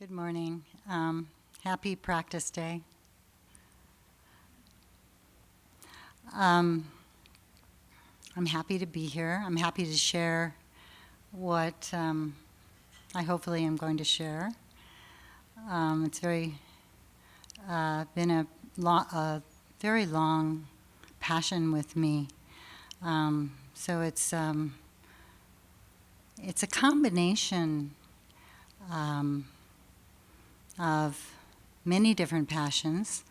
Good morning. Happy practice day. I'm happy to be here. I'm happy to share what I hopefully am going to share. It's been a very long passion with me. So it's a combination of many different passions.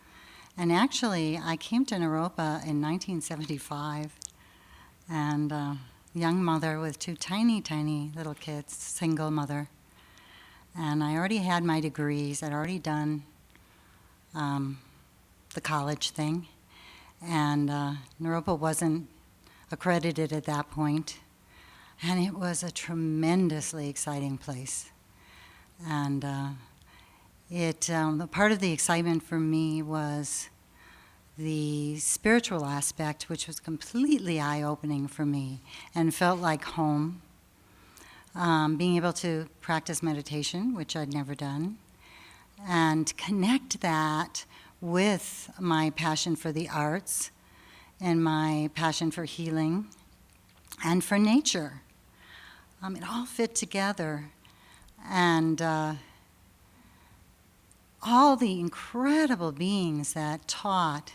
And actually, I came to Naropa in 1975, and young mother with two tiny, tiny little kids, single mother. And I already had my degrees. I'd already done the college thing. And Naropa wasn't accredited at that point. And it was a tremendously exciting place. And part of the excitement for me was the spiritual aspect, which was completely eye-opening for me and felt like home. Being able to practice meditation, which I'd never done, and connect that with my passion for the arts and my passion for healing and for nature. It all fit together. And all the incredible beings that taught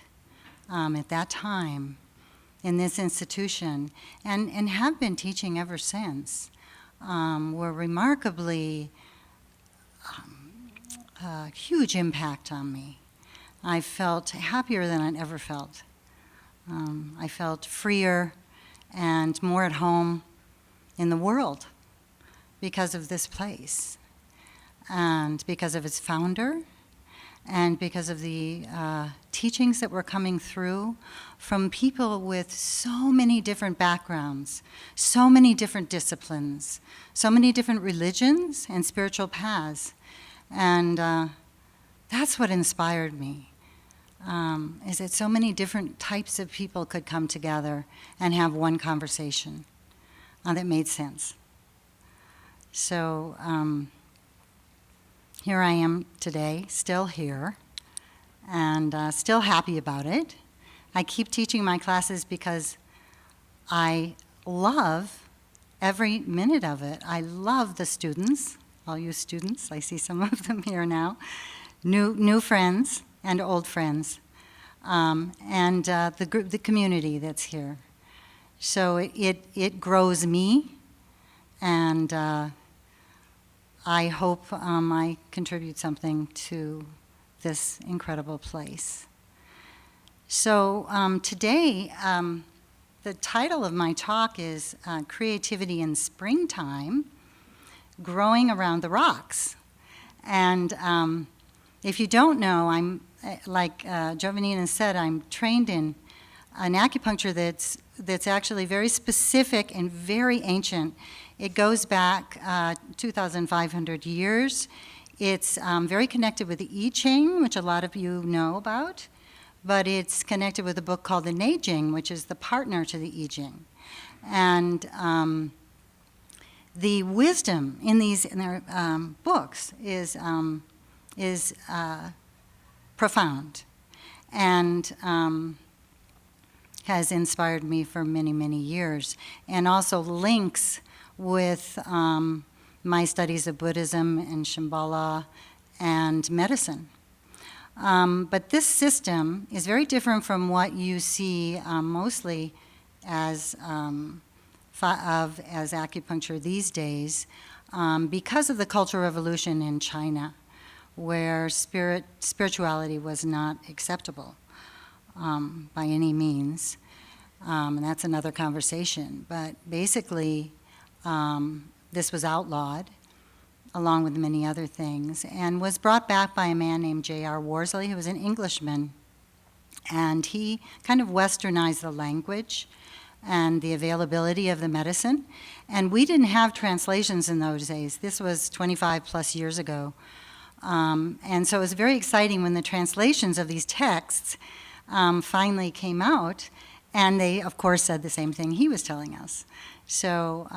at that time in this institution and have been teaching ever since were remarkably huge impact on me. I felt happier than I'd ever felt. I felt freer and more at home in the world because of this place and because of its founder and because of the teachings that were coming through from people with so many different backgrounds, so many different disciplines, so many different religions and spiritual paths. And that's what inspired me, is that so many different types of people could come together and have one conversation that made sense. So here I am today, still here, and still happy about it. I keep teaching my classes because I love every minute of it. I love the students, all you students. I see some of them here now. New friends and old friends, and the community that's here. So it grows me, and I hope I contribute something to this incredible place. So today, the title of my talk is Creativity in Springtime, Growing Around the Rocks. And if you don't know, I'm, like Giovannina said, I'm trained in an acupuncture that's actually very specific and very ancient. It goes back 2,500 years. It's very connected with the I Ching, which a lot of you know about, but it's connected with a book called the Neijing, which is the partner to the I Ching. And the wisdom in their books is profound and has inspired me for many, many years, and also links with my studies of Buddhism and Shambhala and medicine. But this system is very different from what you see mostly as acupuncture these days because of the Cultural Revolution in China, where spirituality was not acceptable by any means. And that's another conversation. But basically, this was outlawed, along with many other things, and was brought back by a man named J.R. Worsley, who was an Englishman. And he kind of westernized the language and the availability of the medicine. And we didn't have translations in those days. This was 25 plus years ago. And so it was very exciting when the translations of these texts finally came out, and they, of course, said the same thing he was telling us. So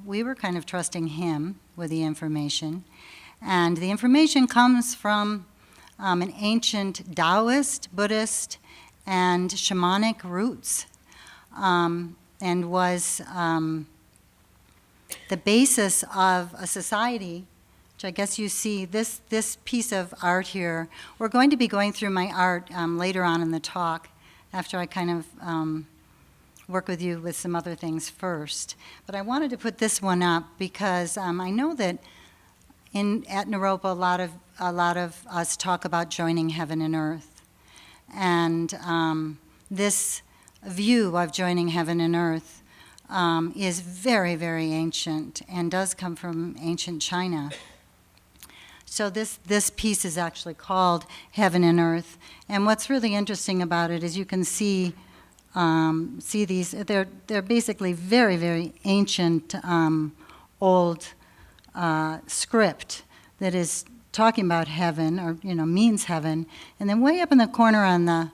we were kind of trusting him with the information. And the information comes from an ancient Taoist, Buddhist, and shamanic roots, and was the basis of a society, which I guess you see this piece of art here. We're going to be going through my art later on in the talk, after I kind of work with you with some other things first. But I wanted to put this one up because I know that at Naropa a lot of us talk about joining heaven and earth. And this view of joining heaven and earth is very, very ancient and does come from ancient China. So this piece is actually called Heaven and Earth. And what's really interesting about it is you can see these, they're basically very, very ancient old script that is talking about heaven, or means heaven. And then way up in the corner on the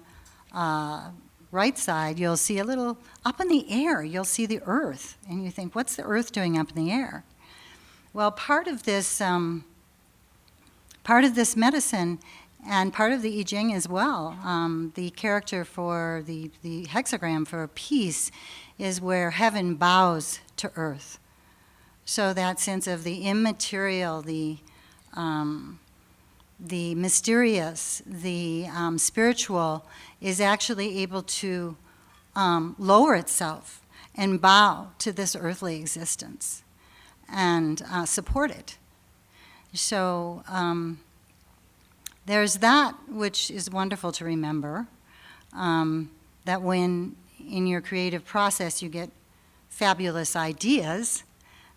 right side, you'll see a little, up in the air, you'll see the earth. And you think, what's the earth doing up in the air? Well, part of this medicine and part of the I Ching as well, the character for the hexagram for peace is where heaven bows to earth. So that sense of the immaterial, the mysterious, the spiritual is actually able to lower itself and bow to this earthly existence and support it. So there's that which is wonderful to remember, that when in your creative process you get fabulous ideas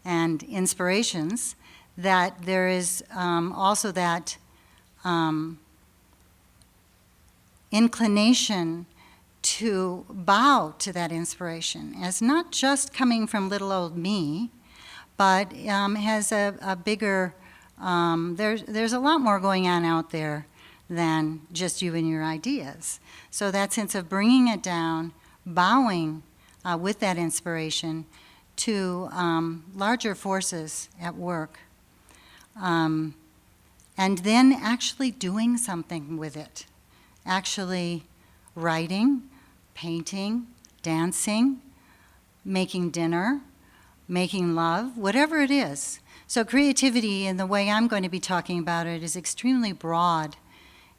and inspirations, that there is also that inclination to bow to that inspiration as not just coming from little old me, but has a bigger, there's a lot more going on out there than just you and your ideas. So that sense of bringing it down, bowing with that inspiration to larger forces at work, and then actually doing something with it, actually writing, painting, dancing, making dinner, making love, whatever it is. So creativity, in the way I'm going to be talking about it, is extremely broad.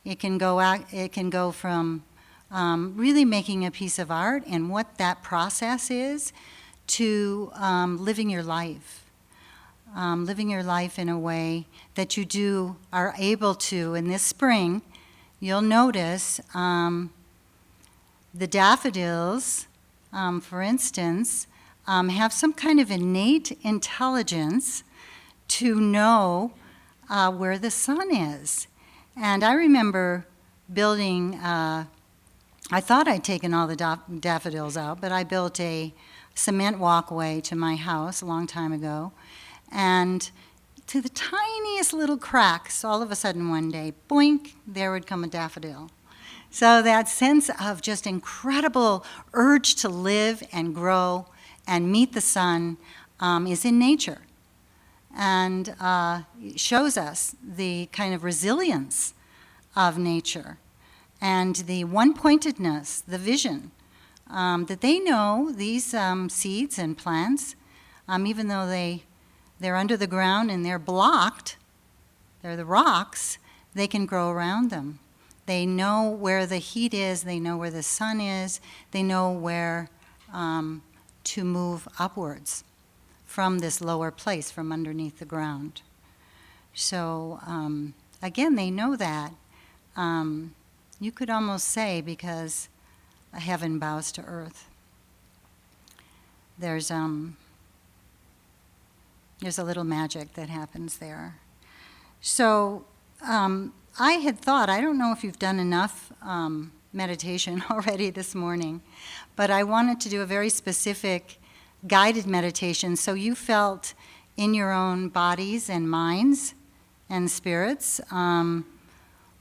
It can go from really making a piece of art and what that process is to living your life in a way that you are able to. In this spring, you'll notice the daffodils, for instance, have some kind of innate intelligence to know where the sun is. And I remember building, I thought I'd taken all the daffodils out, but I built a cement walkway to my house a long time ago. And to the tiniest little cracks, all of a sudden one day, boink, there would come a daffodil. So that sense of just incredible urge to live and grow and meet the sun is in nature, and shows us the kind of resilience of nature and the one-pointedness, the vision, that they know these seeds and plants, even though they're under the ground and they're blocked, they're the rocks, they can grow around them. They know where the heat is, they know where the sun is, they know where to move upwards from this lower place, from underneath the ground. So again, they know that. You could almost say because heaven bows to earth. There's a little magic that happens there. So I had thought, I don't know if you've done enough meditation already this morning, but I wanted to do a very specific guided meditation so you felt in your own bodies and minds and spirits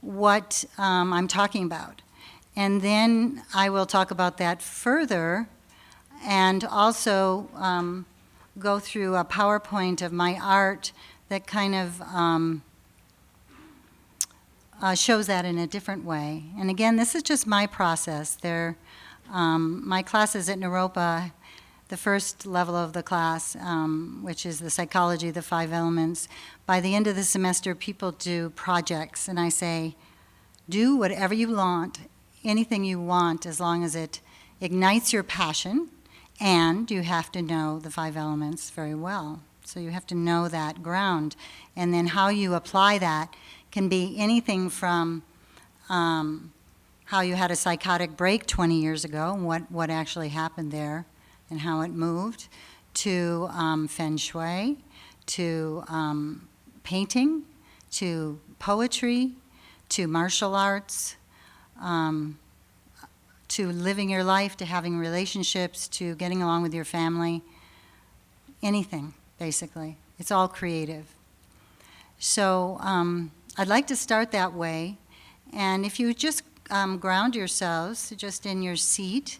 what I'm talking about. And then I will talk about that further and also go through a PowerPoint of my art that kind of shows that in a different way. And again, this is just my process. My classes at Naropa, the first level of the class, which is the psychology, the 5 elements, by the end of the semester, people do projects, and I say, do whatever you want, anything you want, as long as it ignites your passion, and you have to know the 5 elements very well. So you have to know that ground. And then how you apply that can be anything from how you had a psychotic break 20 years ago, and what actually happened there, and how it moved, to feng shui, to painting, to poetry, to martial arts, to living your life, to having relationships, to getting along with your family, anything, basically. It's all creative. So I'd like to start that way, and if you just ground yourselves just in your seat,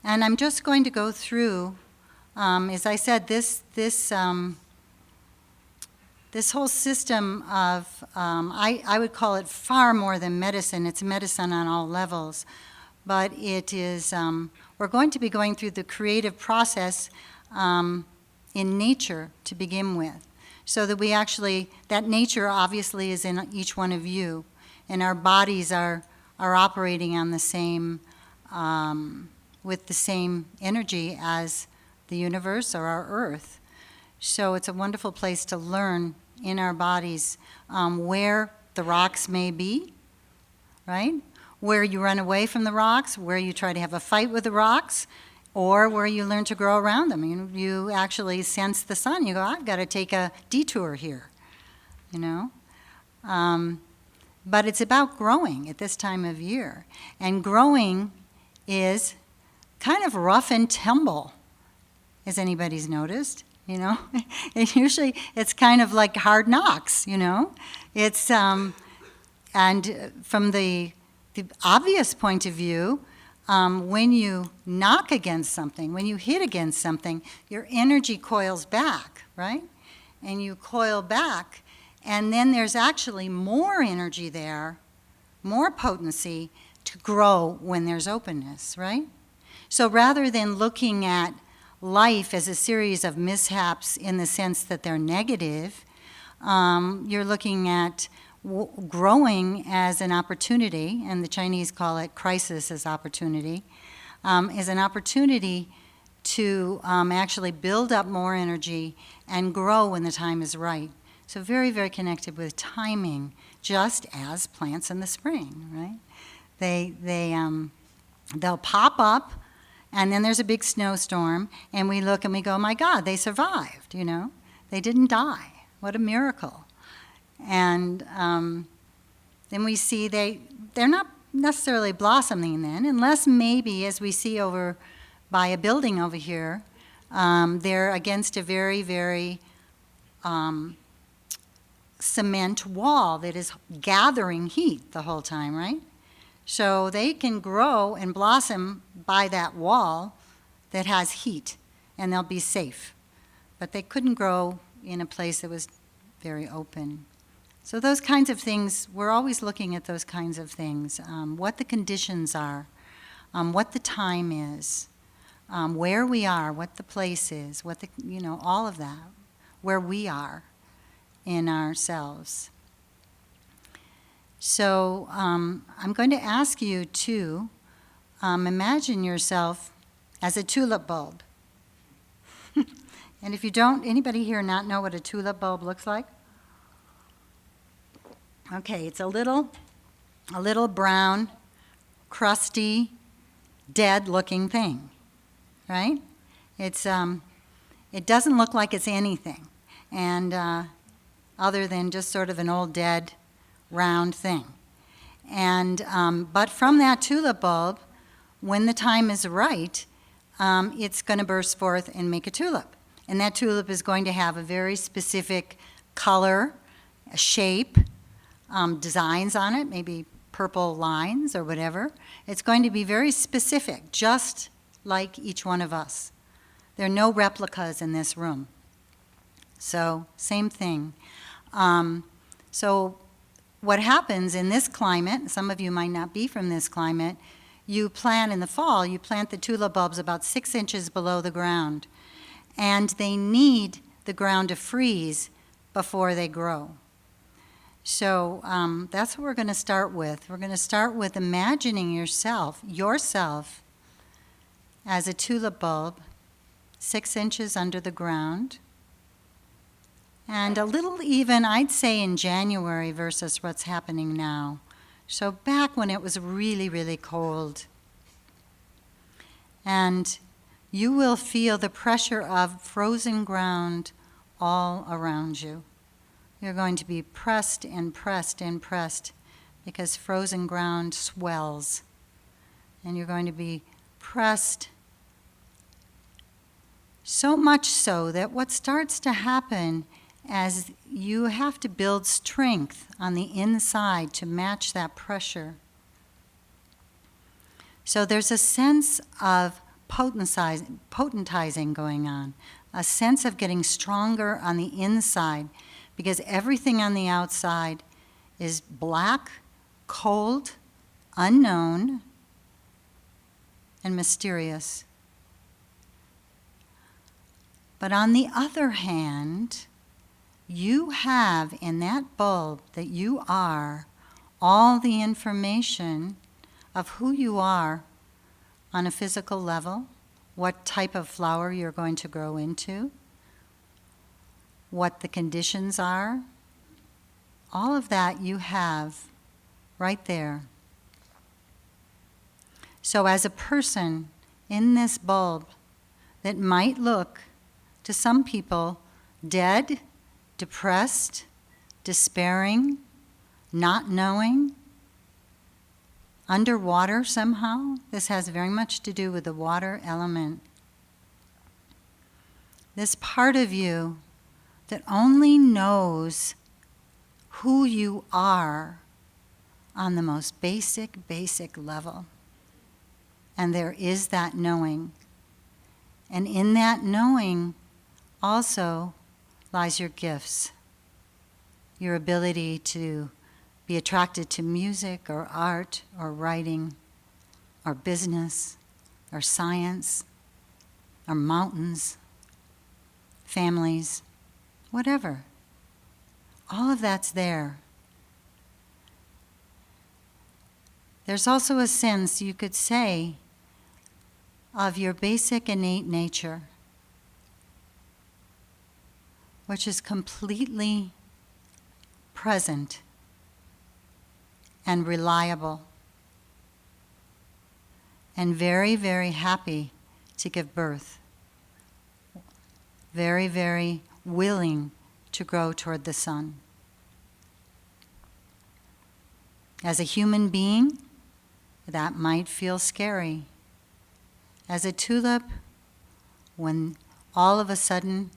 and I'm just going to go through, as I said, this whole system of, I would call it far more than medicine. It's medicine on all levels. But it is, we're going to be going through the creative process in nature to begin with. So that we actually, that nature obviously is in each one of you. And our bodies are operating on the same, with the same energy as the universe or our earth. So it's a wonderful place to learn in our bodies where the rocks may be, right? Where you run away from the rocks, where you try to have a fight with the rocks, or where you learn to grow around them. You actually sense the sun. You go, I've got to take a detour here, you know? But it's about growing at this time of year. And growing is kind of rough and tumble, as anybody's noticed. You know, usually it's kind of like hard knocks, you know. It's, and from the obvious point of view, when you knock against something, when you hit against something, your energy coils back, right? And you coil back, and then there's actually more energy there, more potency to grow when there's openness, right? So rather than looking at life as a series of mishaps in the sense that they're negative, you're looking at growing as an opportunity, and the Chinese call it crisis as opportunity, as an opportunity to actually build up more energy and grow when the time is right. So very, very connected with timing, just as plants in the spring, right? They'll pop up, and then there's a big snowstorm, and we look and we go, my God, they survived, you know? They didn't die. What a miracle. And then we see they're not necessarily blossoming then, unless maybe, as we see over by a building over here, they're against a very, very cement wall that is gathering heat the whole time, right? So they can grow and blossom by that wall that has heat, and they'll be safe. But they couldn't grow in a place that was very open. So those kinds of things, we're always looking at those kinds of things, what the conditions are, what the time is, where we are, what the place is, all of that, where we are in ourselves. So I'm going to ask you to imagine yourself as a tulip bulb. And if you don't, anybody here not know what a tulip bulb looks like? Okay, it's a little brown, crusty, dead-looking thing, right? It doesn't look like it's anything, and other than just sort of an old dead round thing. And but from that tulip bulb, when the time is right, it's going to burst forth and make a tulip. And that tulip is going to have a very specific color, a shape, designs on it, maybe purple lines or whatever. It's going to be very specific, just like each one of us. There are no replicas in this room. So, same thing. So what happens in this climate, some of you might not be from this climate, you plant in the fall, you plant the tulip bulbs about 6 inches below the ground. And they need the ground to freeze before they grow. So that's what we're going to start with. We're going to start with imagining yourself as a tulip bulb, 6 inches under the ground. And a little even, I'd say, in January versus what's happening now. So back when it was really, really cold. And you will feel the pressure of frozen ground all around you. You're going to be pressed and pressed and pressed because frozen ground swells. And you're going to be pressed so much so that what starts to happen as you have to build strength on the inside to match that pressure. So there's a sense of potentizing going on, a sense of getting stronger on the inside, because everything on the outside is black, cold, unknown, and mysterious. But on the other hand, you have in that bulb that you are all the information of who you are on a physical level, what type of flower you're going to grow into, what the conditions are. All of that you have right there. So as a person in this bulb that might look to some people dead, depressed, despairing, not knowing, underwater somehow. This has very much to do with the water element. This part of you that only knows who you are on the most basic level. And there is that knowing. And in that knowing also lies your gifts, your ability to be attracted to music or art or writing or business or science or mountains, families, whatever. All of that's there. There's also a sense, you could say, of your basic innate nature, which is completely present and reliable and very, very happy to give birth, very, very willing to grow toward the sun. As a human being, that might feel scary. As a tulip, when all of a sudden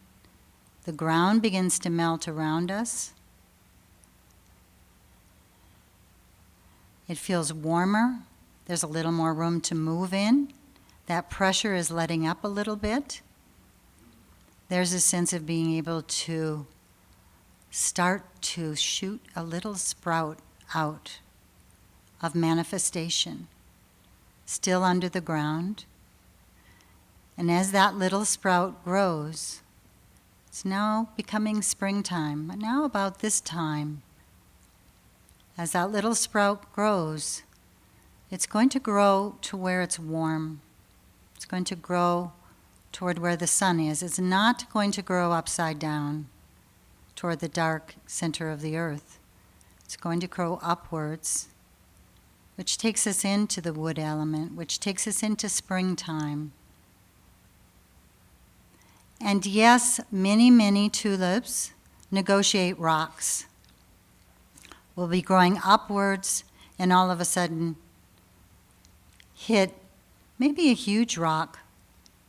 the ground begins to melt around us, it feels warmer. There's a little more room to move in. That pressure is letting up a little bit. There's a sense of being able to start to shoot a little sprout out of manifestation, still under the ground. And as that little sprout grows, it's now becoming springtime. Now about this time, as that little sprout grows, it's going to grow to where it's warm. It's going to grow toward where the sun is. It's not going to grow upside down toward the dark center of the earth. It's going to grow upwards, which takes us into the wood element, which takes us into springtime. And yes, many, many tulips negotiate rocks. Will be growing upwards and all of a sudden hit maybe a huge rock,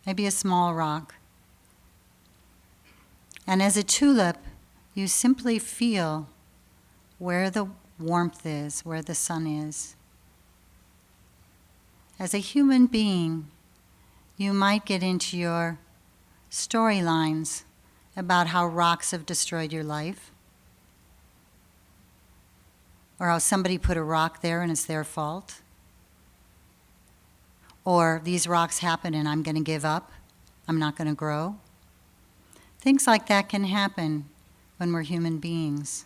maybe a small rock. And as a tulip, you simply feel where the warmth is, where the sun is. As a human being, you might get into your storylines about how rocks have destroyed your life. or how somebody put a rock there and it's their fault, or these rocks happen and I'm going to give up, I'm not going to grow. Things like that can happen when we're human beings.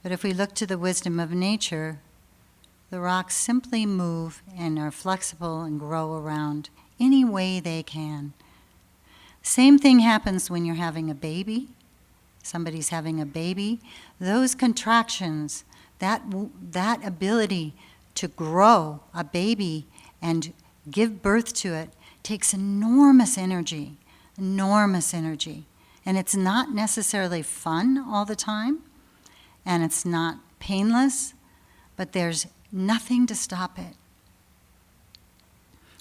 But if we look to the wisdom of nature, the rocks simply move and are flexible and grow around any way they can. Same thing happens when you're having a baby. Somebody's having a baby. Those contractions, that ability to grow a baby and give birth to it takes enormous energy. And it's not necessarily fun all the time, and it's not painless, but there's nothing to stop it.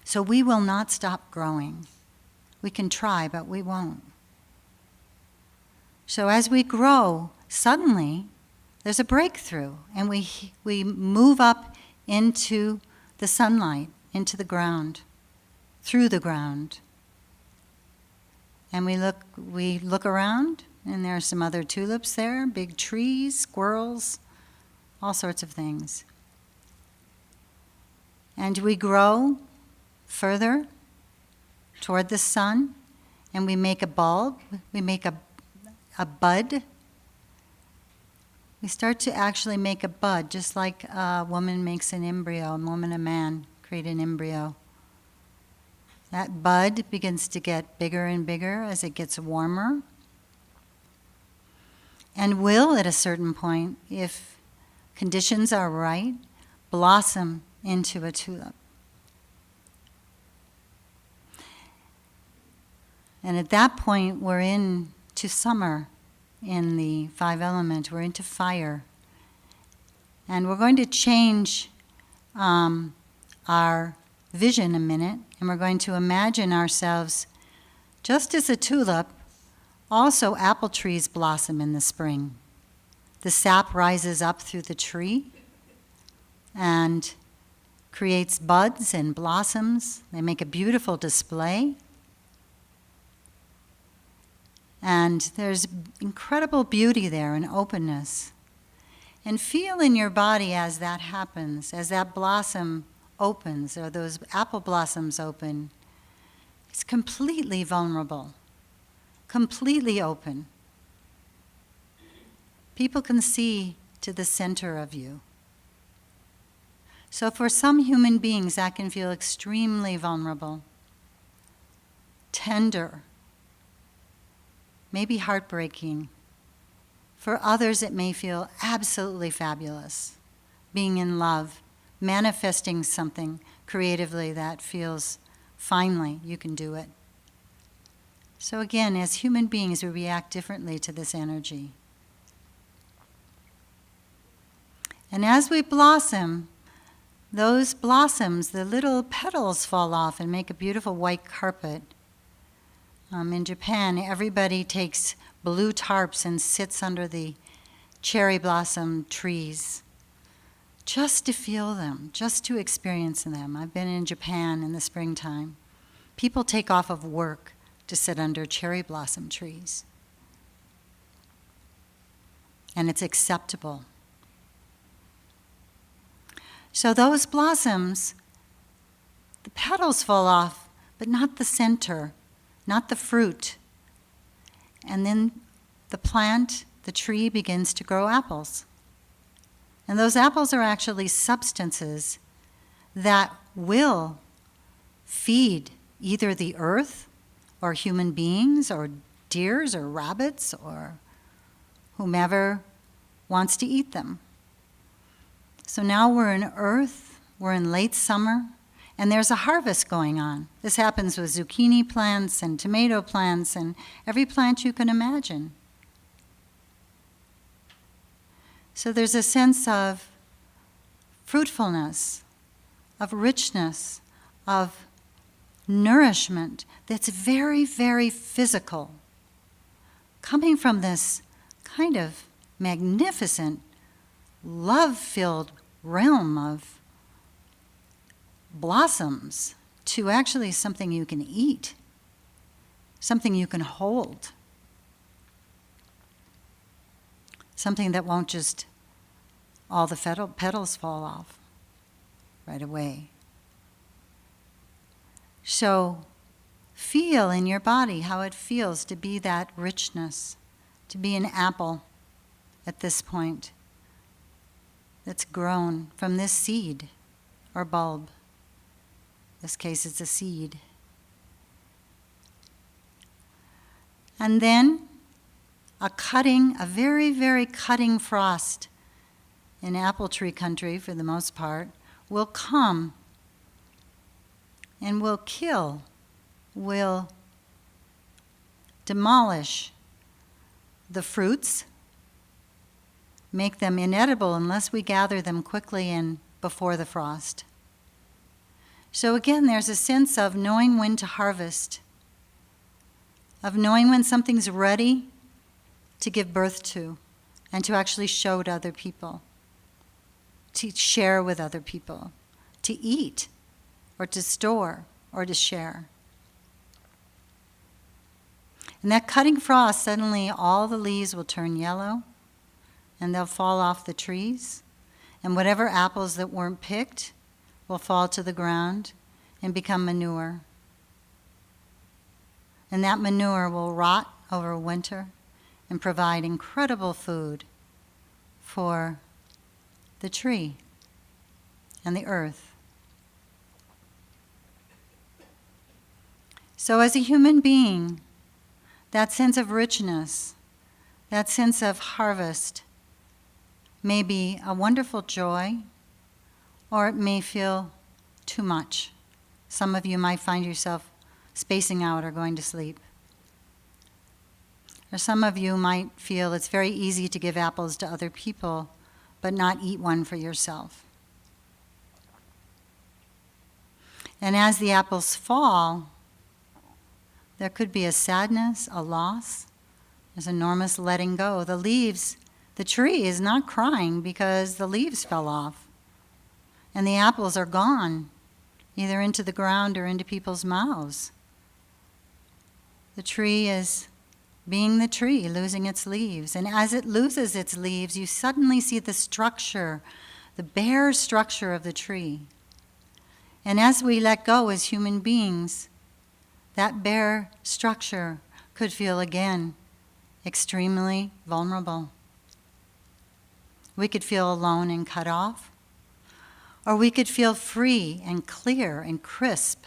So we will not stop growing. We can try, but we won't. So as we grow, suddenly there's a breakthrough, and we move up into the sunlight, into the ground, through the ground. And we look around, and there are some other tulips there, big trees, squirrels, all sorts of things. And we grow further toward the sun, and we make a bulb, we make a bud. We start to actually make a bud, just like a woman makes an embryo, a woman and man create an embryo. That bud begins to get bigger and bigger as it gets warmer, and will, at a certain point, if conditions are right, blossom into a tulip. And at that point, we're into summer in the 5 element. We're into fire. And we're going to change our vision a minute, and we're going to imagine ourselves, just as a tulip, also apple trees blossom in the spring. The sap rises up through the tree and creates buds and blossoms. They make a beautiful display. And there's incredible beauty there and openness. And feel in your body as that happens, as that blossom opens, or those apple blossoms open. It's completely vulnerable, completely open. People can see to the center of you. So for some human beings, that can feel extremely vulnerable, tender, maybe heartbreaking. For others, it may feel absolutely fabulous, being in love, manifesting something creatively that feels, finally, you can do it. So again, as human beings, we react differently to this energy. And as we blossom, those blossoms, the little petals fall off and make a beautiful white carpet. In Japan, everybody takes blue tarps and sits under the cherry blossom trees just to feel them, just to experience them. I've been in Japan in the springtime. People take off of work to sit under cherry blossom trees. And it's acceptable. So those blossoms, the petals fall off, but not the center, not the fruit. And then the plant, the tree, begins to grow apples. And those apples are actually substances that will feed either the earth or human beings or deers or rabbits or whomever wants to eat them. So now we're in earth, we're in late summer, and there's a harvest going on. This happens with zucchini plants and tomato plants and every plant you can imagine. So there's a sense of fruitfulness, of richness, of nourishment that's very, very physical, coming from this kind of magnificent, love-filled realm of blossoms to actually something you can eat, something you can hold, something that won't just all the petals fall off right away. So feel in your body how it feels to be that richness, to be an apple at this point that's grown from this seed or bulb. In this case, it's a seed. And then a very, very cutting frost in apple tree country, for the most part, will come and will kill, will demolish the fruits, make them inedible unless we gather them quickly and before the frost. So again, there's a sense of knowing when to harvest, of knowing when something's ready to give birth to and to actually show to other people, to share with other people, to eat or to store or to share. And that cutting frost, suddenly all the leaves will turn yellow and they'll fall off the trees, and whatever apples that weren't picked will fall to the ground and become manure. And that manure will rot over winter and provide incredible food for the tree and the earth. So as a human being, that sense of richness, that sense of harvest may be a wonderful joy, or it may feel too much. Some of you might find yourself spacing out or going to sleep. Or some of you might feel it's very easy to give apples to other people, but not eat one for yourself. And as the apples fall, there could be a sadness, a loss. There's enormous letting go. The leaves, the tree is not crying because the leaves fell off. And the apples are gone, either into the ground or into people's mouths. The tree is being the tree, losing its leaves. And as it loses its leaves, you suddenly see the structure, the bare structure of the tree. And as we let go as human beings, that bare structure could feel again extremely vulnerable. We could feel alone and cut off, or we could feel free and clear and crisp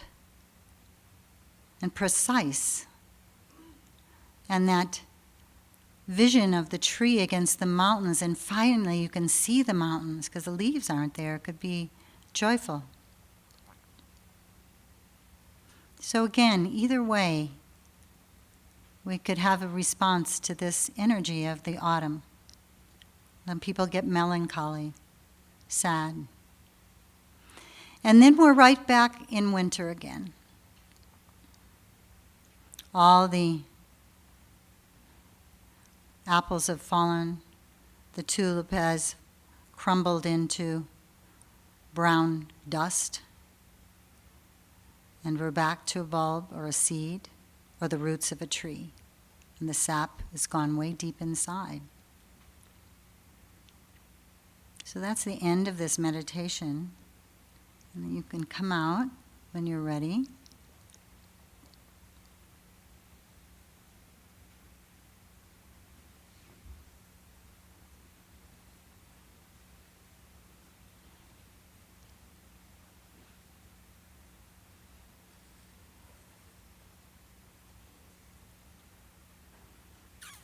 and precise. And that vision of the tree against the mountains, and finally you can see the mountains because the leaves aren't there, could be joyful. So again, either way, we could have a response to this energy of the autumn. When people get melancholy, sad. And then we're right back in winter again. All the apples have fallen. The tulip has crumbled into brown dust. And we're back to a bulb or a seed or the roots of a tree. And the sap has gone way deep inside. So that's the end of this meditation. And then you can come out when you're ready.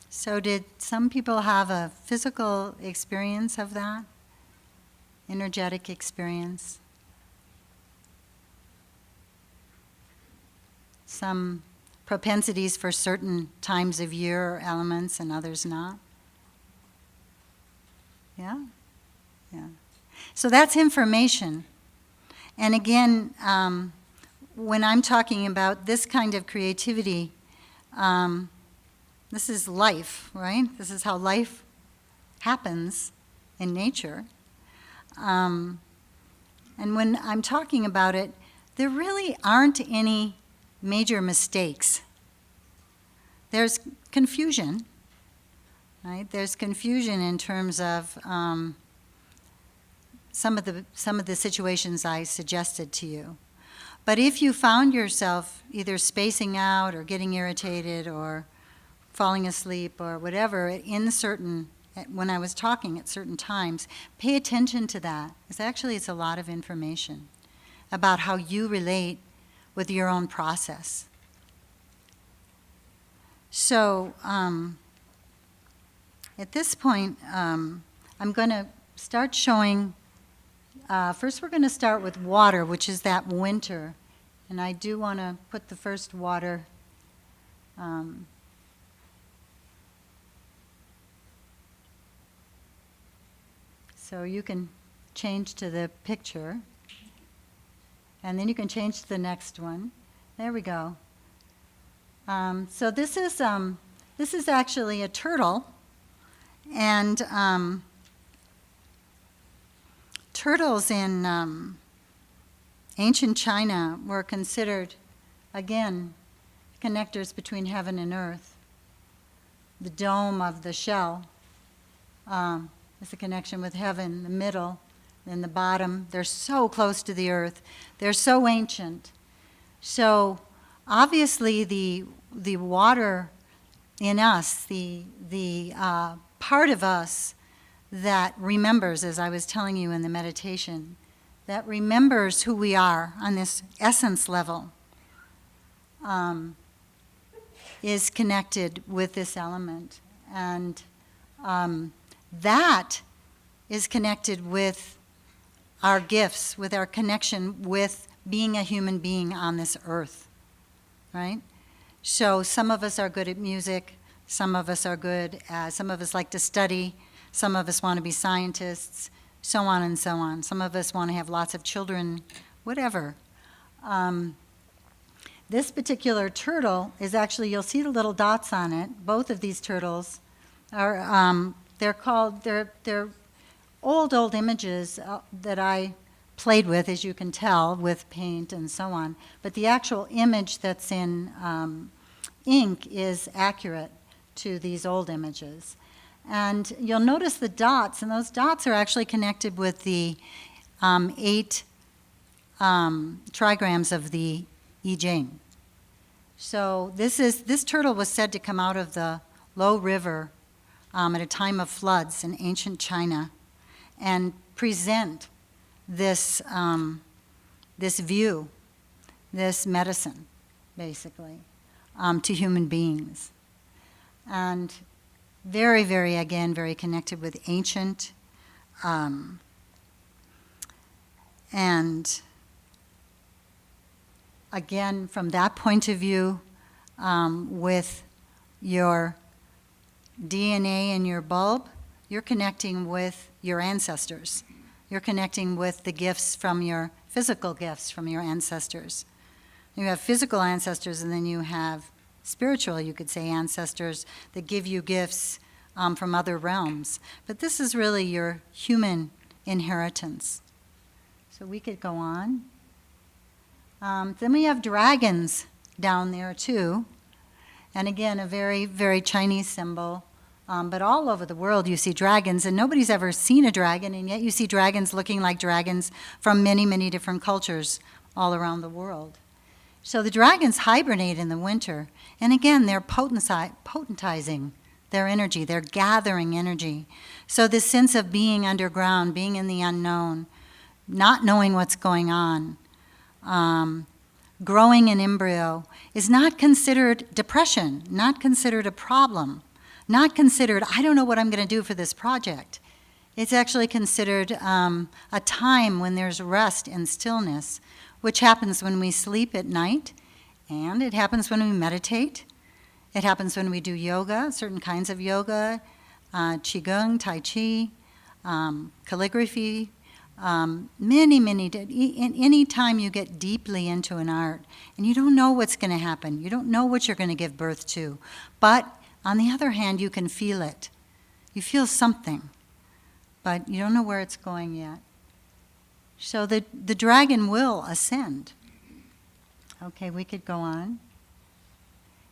So did some people have a physical experience of that? Energetic experience? Some propensities for certain times of year or elements and others not? Yeah? Yeah. So that's information. And again, when I'm talking about this kind of creativity, this is life, right? This is how life happens in nature. And when I'm talking about it, there really aren't any major mistakes. There's confusion, right? There's confusion in terms of some of the situations I suggested to you. But if you found yourself either spacing out or getting irritated or falling asleep or whatever when I was talking at certain times, pay attention to that, because actually it's a lot of information about how you relate with your own process. So at this point, I'm going to start showing, first we're going to start with water, which is that winter. And I do want to put the first water so you can change to the picture. And then you can change to the next one. There we go. So this is actually a turtle, and turtles in ancient China were considered, again, connectors between heaven and earth. The dome of the shell is a connection with heaven, the middle, and the bottom. They're so close to the earth. They're so ancient. So obviously the water in us, the part of us that remembers, as I was telling you in the meditation, that remembers who we are on this essence level, is connected with this element. And that is connected with our gifts, with our connection with being a human being on this earth, right? So some of us are good at music, some of us are good at, some of us like to study, some of us want to be scientists, so on and so on. Some of us want to have lots of children, whatever. This particular turtle is actually, you'll see the little dots on it. Both of these turtles are, they're old images that I played with, as you can tell, with paint and so on. But the actual image that's in ink is accurate to these old images. And you'll notice the dots, and those dots are actually connected with the 8 trigrams of the I Ching. So this turtle was said to come out of the Low River at a time of floods in ancient China and present this view, this medicine, basically, to human beings. And very, very, again, very connected with ancient. And again, from that point of view, with your DNA in your bulb, you're connecting with your ancestors. You're connecting with the gifts from your physical gifts from your ancestors. You have physical ancestors, and then you have spiritual, you could say, ancestors that give you gifts from other realms. But this is really your human inheritance. So we could go on. Then we have dragons down there too. And again, a very, very Chinese symbol. But all over the world you see dragons, and nobody's ever seen a dragon, and yet you see dragons looking like dragons from many, many different cultures all around the world. So the dragons hibernate in the winter, and again, they're potentizing their energy, they're gathering energy. So this sense of being underground, being in the unknown, not knowing what's going on, growing an embryo, is not considered depression, not considered a problem, not considered, I don't know what I'm going to do for this project. It's actually considered a time when there's rest and stillness, which happens when we sleep at night, and it happens when we meditate. It happens when we do yoga, certain kinds of yoga, qigong, tai chi, calligraphy, any time you get deeply into an art, and you don't know what's going to happen, you don't know what you're going to give birth to, but on the other hand, you can feel it. You feel something, but you don't know where it's going yet. So the dragon will ascend. Okay, we could go on.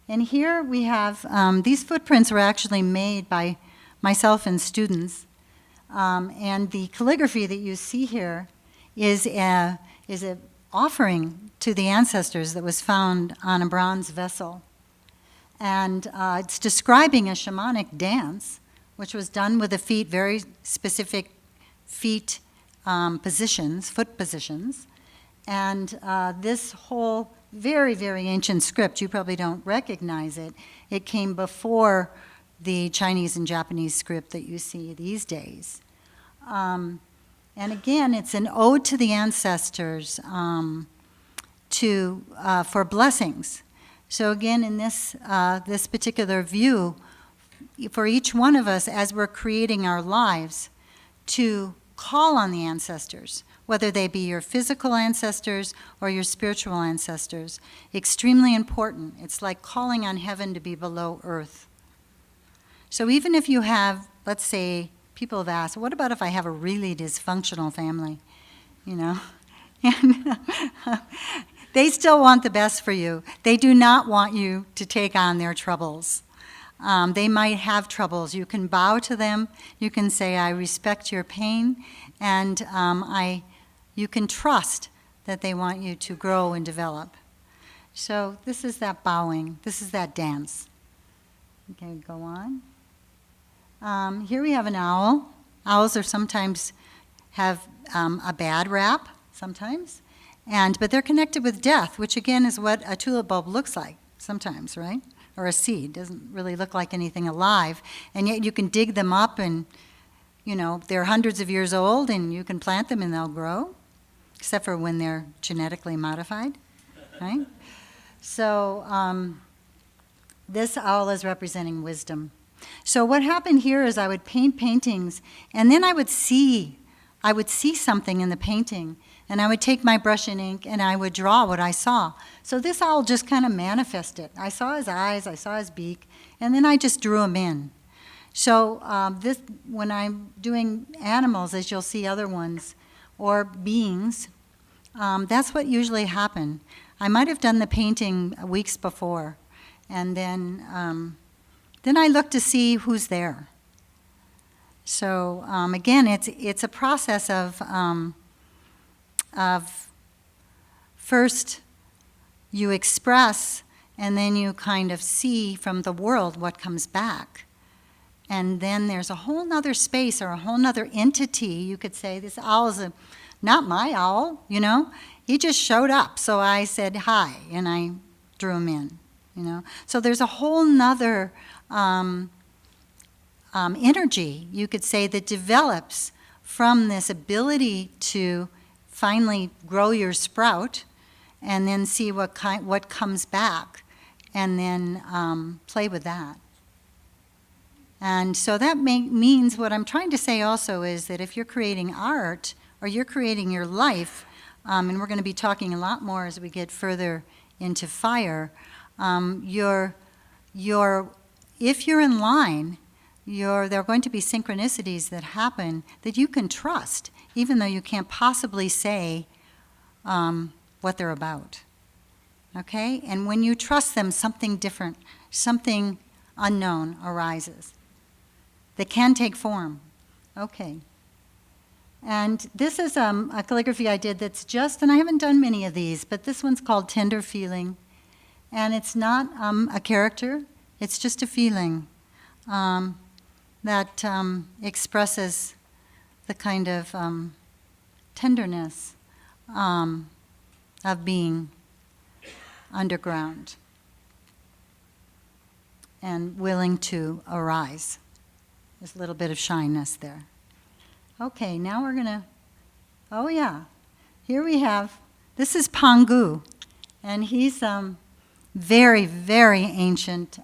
And here we have, these footprints were actually made by myself and students. And the calligraphy that you see here is a offering to the ancestors that was found on a bronze vessel. And it's describing a shamanic dance, which was done with the feet, very specific feet positions, foot positions. And this whole very, very ancient script, you probably don't recognize it. It came before the Chinese and Japanese script that you see these days. And again, it's an ode to the ancestors for blessings. So again, in this particular view, for each one of us, as we're creating our lives, to call on the ancestors, whether they be your physical ancestors or your spiritual ancestors, extremely important. It's like calling on heaven to be below earth. So even if you have, let's say, people have asked, what about if I have a really dysfunctional family? You know? And they still want the best for you. They do not want you to take on their troubles. They might have troubles. You can bow to them. You can say, I respect your pain, and you can trust that they want you to grow and develop. So this is that bowing. This is that dance. Okay, go on. Here we have an owl. Owls are sometimes have a bad rap, sometimes, but they're connected with death, which again is what a tulip bulb looks like sometimes, right? Or a seed. Doesn't really look like anything alive, and yet you can dig them up, and they're hundreds of years old, and you can plant them and they'll grow, except for when they're genetically modified, right? So this owl is representing wisdom. So what happened here is I would paint paintings, and then I would see something in the painting, and I would take my brush and ink, and I would draw what I saw. So this owl just kind of manifested. I saw his eyes, I saw his beak, and then I just drew him in. So when I'm doing animals, as you'll see other ones, or beings, that's what usually happened. I might have done the painting weeks before, and then I look to see who's there. So again, it's a process of first you express, and then you kind of see from the world what comes back. And then there's a whole nother space or a whole nother entity. You could say, this owl is not my owl, He just showed up, so I said hi, and I drew him in, So there's a whole nother energy, you could say, that develops from this ability to finally grow your sprout and then see what comes back, and then play with that. And so that means what I'm trying to say also is that if you're creating art or you're creating your life, and we're going to be talking a lot more as we get further into fire, if you're in line, there are going to be synchronicities that happen that you can trust, even though you can't possibly say what they're about. Okay? And when you trust them, something different, something unknown arises that can take form. Okay. And this is a calligraphy I did that's and I haven't done many of these, but this one's called Tender Feeling. And it's not a character, it's just a feeling that expresses the kind of tenderness of being underground and willing to arise. There's a little bit of shyness there. Okay, now we're going to, here we have, this is Pangu, and he's very, very ancient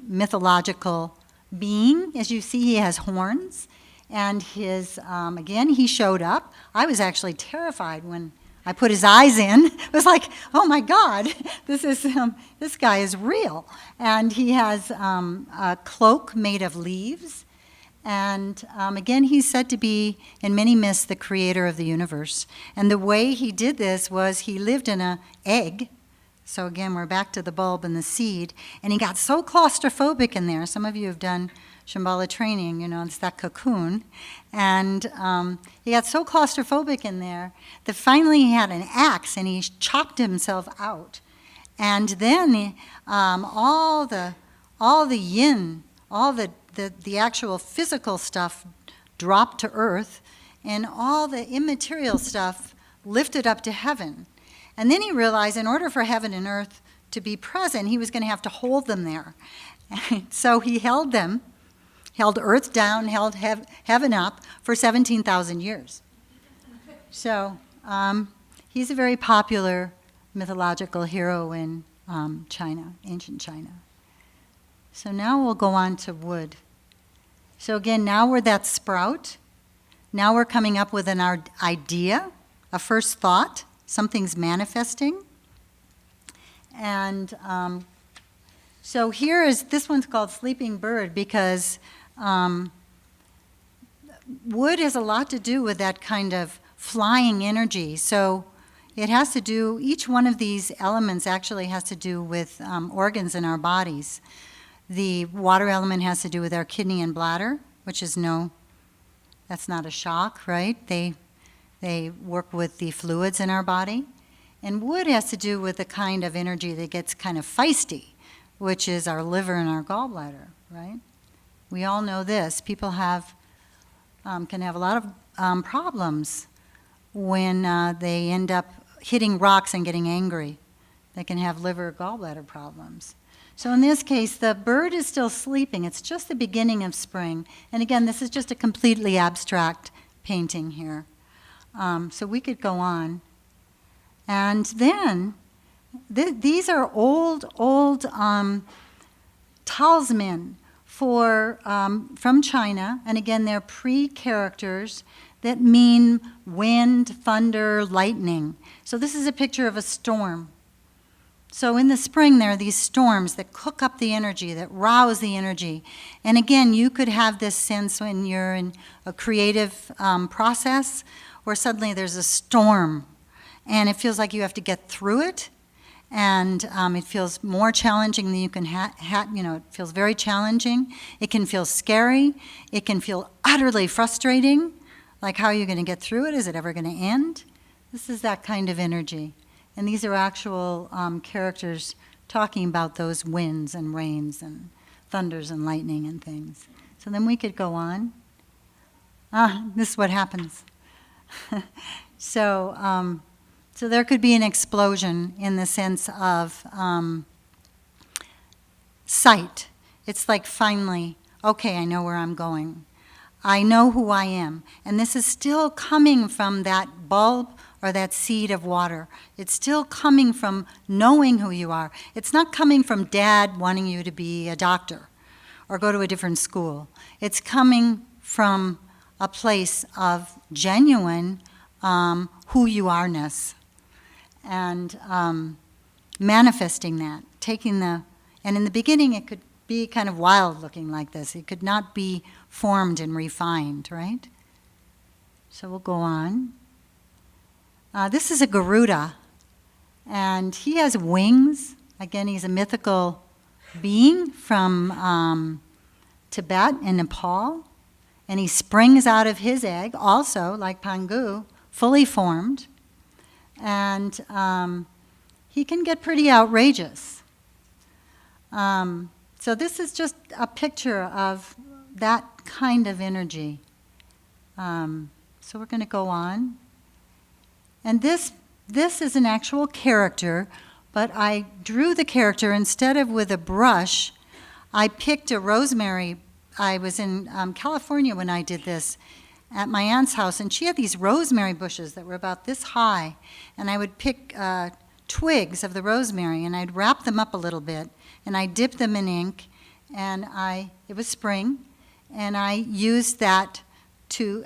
mythological being. As you see, he has horns, and his, again, he showed up. I was actually terrified when I put his eyes in. It was like, oh my God, this guy is real. And he has a cloak made of leaves. And again, he's said to be, in many myths, the creator of the universe. And the way he did this was he lived in an egg. So again, we're back to the bulb and the seed. And he got so claustrophobic in there. Some of you have done Shambhala training, it's that cocoon. And he got so claustrophobic in there that finally he had an axe and he chopped himself out. And then all the yin, all the actual physical stuff dropped to earth, and all the immaterial stuff lifted up to heaven. And then he realized in order for heaven and earth to be present, he was going to have to hold them there. And so he held them, held earth down, held heaven up for 17,000 years. So he's a very popular mythological hero in China, ancient China. So now we'll go on to wood. So again, now we're that sprout. Now we're coming up with an idea, a first thought. Something's manifesting. And so this one's called Sleeping Bird because wood has a lot to do with that kind of flying energy. So it has to do, each one of these elements actually has to do with organs in our bodies. The water element has to do with our kidney and bladder, which is that's not a shock, right? They work with the fluids in our body. And wood has to do with the kind of energy that gets kind of feisty, which is our liver and our gallbladder, right? We all know this. People can have a lot of problems when they end up hitting rocks and getting angry. They can have liver or gallbladder problems. So in this case, the bird is still sleeping. It's just the beginning of spring. And again, this is just a completely abstract painting here. So we could go on. And then, these are old talisman from China. And again, they're pre-characters that mean wind, thunder, lightning. So this is a picture of a storm. So in the spring, there are these storms that cook up the energy, that rouse the energy. And again, you could have this sense when you're in a creative process where suddenly there's a storm and it feels like you have to get through it. And it feels more challenging than you can it feels very challenging. It can feel scary. It can feel utterly frustrating. Like, how are you going to get through it? Is it ever going to end? This is that kind of energy. And these are actual characters talking about those winds and rains and thunders and lightning and things. So then we could go on. This is what happens. So there could be an explosion in the sense of sight. It's like, finally, okay, I know where I'm going. I know who I am. And this is still coming from that bulb or that seed of water. It's still coming from knowing who you are. It's not coming from dad wanting you to be a doctor or go to a different school. It's coming from a place of genuine who you are-ness and manifesting that, and in the beginning it could be kind of wild looking like this. It could not be formed and refined, right? So we'll go on. This is a Garuda, and he has wings. Again, he's a mythical being from Tibet and Nepal, and he springs out of his egg, also like Pangu, fully formed, and he can get pretty outrageous. So this is just a picture of that kind of energy. So we're going to go on. And this is an actual character, but I drew the character instead of with a brush. I picked a rosemary. I was in California when I did this at my aunt's house, and she had these rosemary bushes that were about this high, and I would pick twigs of the rosemary, and I'd wrap them up a little bit, and I dip them in ink, and it was spring, and I used that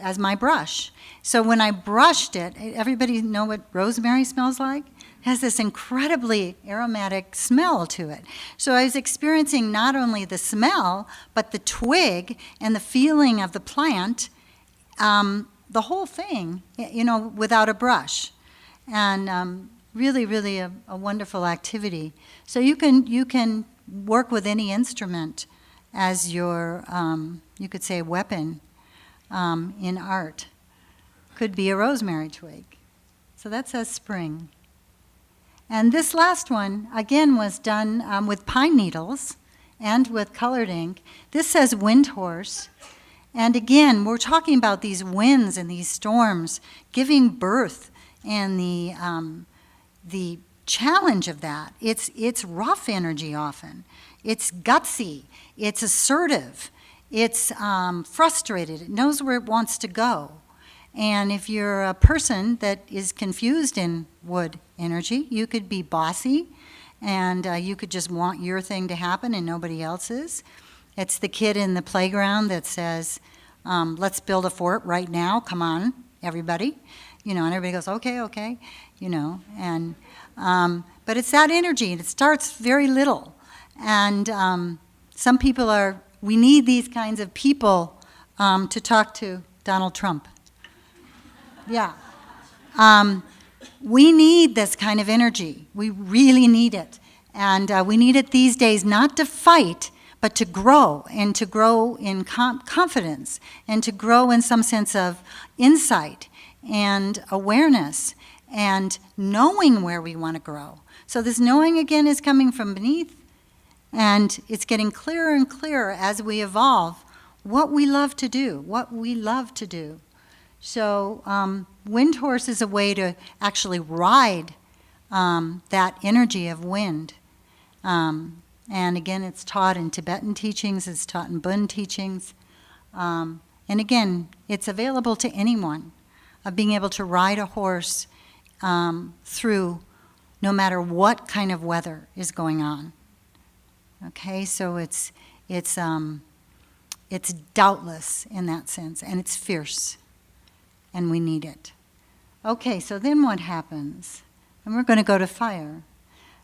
as my brush. So when I brushed it, everybody know what rosemary smells like? It has this incredibly aromatic smell to it. So I was experiencing not only the smell, but the twig and the feeling of the plant, the whole thing, without a brush. And really, really a wonderful activity. So you can work with any instrument as your, you could say, weapon in art. Could be a rosemary twig. So that says spring. And this last one, again, was done with pine needles and with colored ink. This says wind horse. And again, we're talking about these winds and these storms giving birth and the challenge of that. It's rough energy often. It's gutsy. It's assertive. It's frustrated. It knows where it wants to go. And if you're a person that is confused in wood energy, you could be bossy, and you could just want your thing to happen and nobody else's. It's the kid in the playground that says, let's build a fort right now, come on, everybody. And everybody goes, okay, and, but it's that energy, and it starts very little. And some people we need these kinds of people to talk to Donald Trump. Yeah. We need this kind of energy. We really need it. And we need it these days not to fight, but to grow, and to grow in confidence, and to grow in some sense of insight and awareness and knowing where we want to grow. So this knowing, again, is coming from beneath, and it's getting clearer and clearer as we evolve what we love to do, So wind horse is a way to actually ride that energy of wind. And again, it's taught in Tibetan teachings, it's taught in Buddhism teachings. And again, it's available to anyone, of being able to ride a horse through no matter what kind of weather is going on. Okay, so it's doubtless in that sense, and it's fierce. And we need it. Okay, so then what happens? And we're going to go to fire.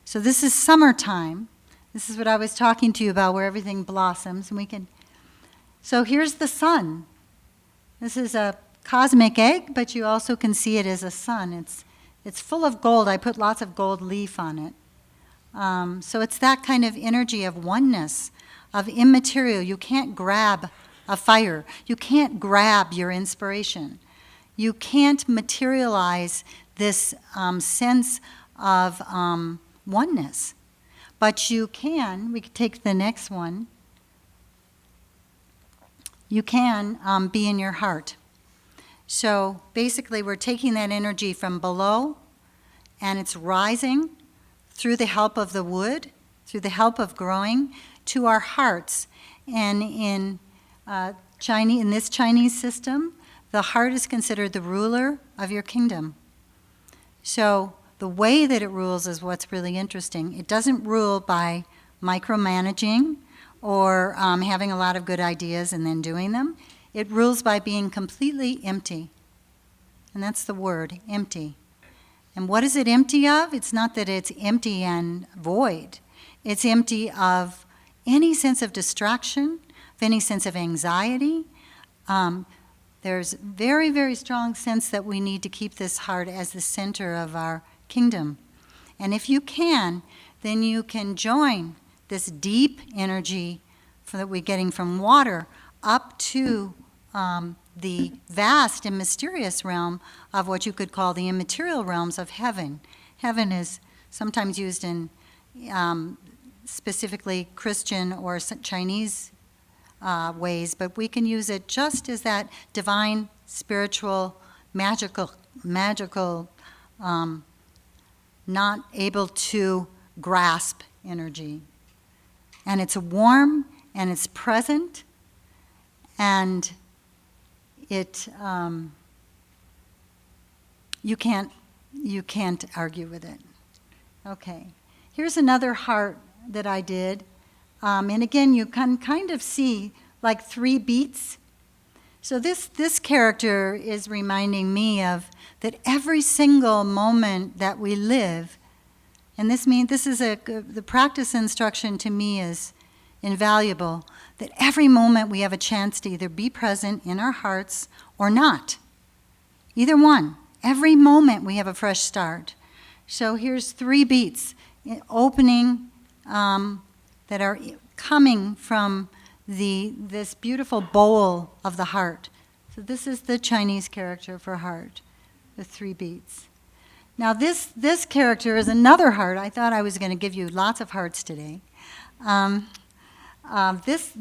So this is summertime. This is what I was talking to you about, where everything blossoms. And so here's the sun. This is a cosmic egg, but you also can see it as a sun. It's full of gold. I put lots of gold leaf on it. So it's that kind of energy of oneness, of immaterial. You can't grab a fire. You can't grab your inspiration. You can't materialize this sense of oneness. But you can, we could take the next one, you can be in your heart. So basically we're taking that energy from below, and it's rising through the help of the wood, through the help of growing, to our hearts. And in this Chinese system, the heart is considered the ruler of your kingdom. So the way that it rules is what's really interesting. It doesn't rule by micromanaging or having a lot of good ideas and then doing them. It rules by being completely empty. And that's the word, empty. And what is it empty of? It's not that it's empty and void. It's empty of any sense of distraction, of any sense of anxiety. There's very, very strong sense that we need to keep this heart as the center of our kingdom. And if you can, then you can join this deep energy that we're getting from water up to the vast and mysterious realm of what you could call the immaterial realms of heaven. Heaven is sometimes used in specifically Christian or Chinese ways, but we can use it just as that divine, spiritual, magical, not able to grasp energy. And it's warm, and it's present, and it you can't argue with it. Okay, here's another heart that I did. And again, you can kind of see like 3 beats. So this character is reminding me of that every single moment that we live, and the practice instruction to me is invaluable, that every moment we have a chance to either be present in our hearts or not. Either one. Every moment we have a fresh start. So here's 3 beats opening that are coming from this beautiful bowl of the heart. So this is the Chinese character for heart, the 3 beats. Now this character is another heart. I thought I was going to give you lots of hearts today. This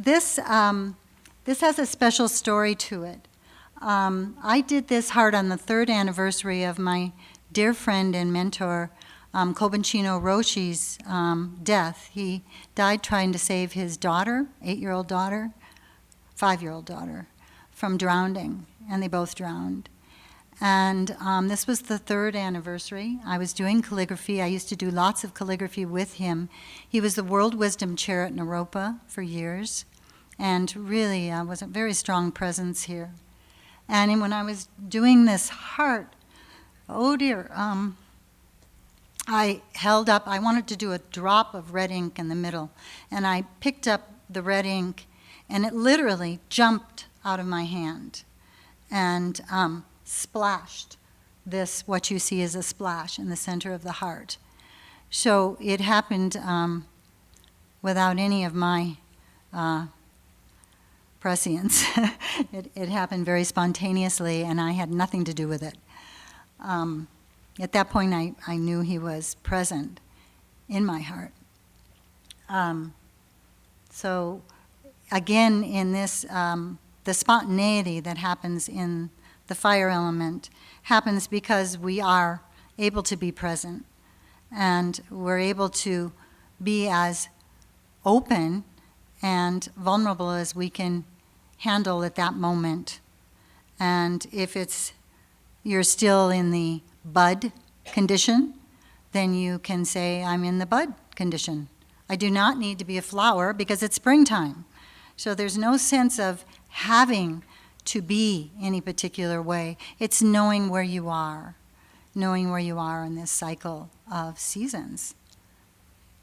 has a special story to it. I did this heart on the 3rd anniversary of my dear friend and mentor, Kobanchino Roshi's death. He died trying to save his daughter, 8-year-old daughter, 5-year-old daughter, from drowning, and they both drowned. And this was the 3rd anniversary. I was doing calligraphy. I used to do lots of calligraphy with him. He was the World Wisdom Chair at Naropa for years, and really was a very strong presence here. And when I was doing this heart, oh dear, I held up, I wanted to do a drop of red ink in the middle, and I picked up the red ink, and it literally jumped out of my hand and splashed this, what you see is a splash in the center of the heart. So it happened without any of my prescience. It happened very spontaneously, and I had nothing to do with it. At that point, I knew he was present in my heart. So again, in this, the spontaneity that happens in the fire element happens because we are able to be present, and we're able to be as open and vulnerable as we can handle at that moment. And if you're still in the bud condition, then you can say, I'm in the bud condition. I do not need to be a flower because it's springtime. So there's no sense of having to be any particular way. It's knowing where you are in this cycle of seasons.